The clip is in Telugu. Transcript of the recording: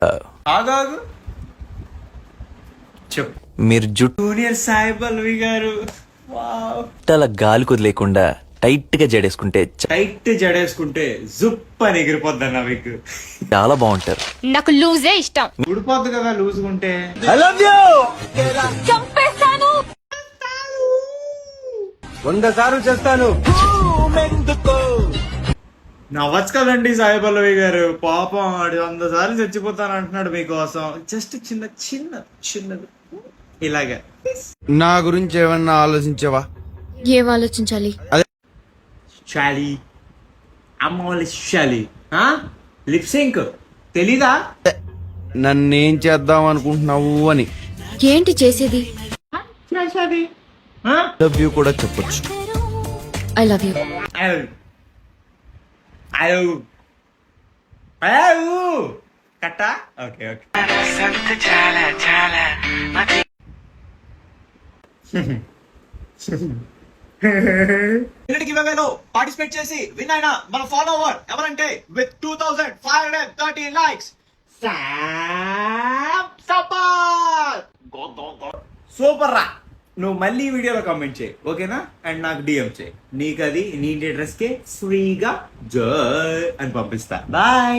ఆగాగు చెప్పు. మీరు జూనియర్ సాయి పల్లవి గారు జుట్టల గాలి కుదిలేకుండా టైట్ గా జడేసుకుంటే టైట్ జడేసుకుంటే జుప్ అని ఎగిరిపోద్దన్న మీకు చాలా బాగుంటారు. నాకు లూజే ఇష్టం. ఊడిపోద్ది కదా లూజుకుంటే. చంపేస్తాను. 100 సార్లు చేస్తాను. నవ్వచ్చు కదండి సాయి పల్లవి గారు. పాపం 100 సార్లు చచ్చిపోతాను అంటున్నాడు మీకోసం. జస్ట్ చిన్నది ఇలాగా. నా గురించి ఏమన్నా ఆలోచించావా? ఏం ఆలోచించాలి? శాలి అమ్మ వాళ్ళ శాలి లిప్సింక్ తెలీదా? నన్నేం చేద్దాం అనుకుంటున్నావు అని. ఏంటి చేసేది? లవ్ యూ కూడా చెప్పొచ్చు. I love you. Katta okay. Participate చేసి విన్ అయిన మన ఫాలోవర్ ఎవరంటే విత్ 2530 లైక్స్ సూపర్ రా. నువ్వు మళ్ళీ వీడియోలో కామెంట్ చేయి ఓకేనా, అండ్ నాకు డిఎం చేయి. నీకు అది నీ అడ్రస్ కే ఫ్రీగా జై అని పంపిస్తా. బాయ్.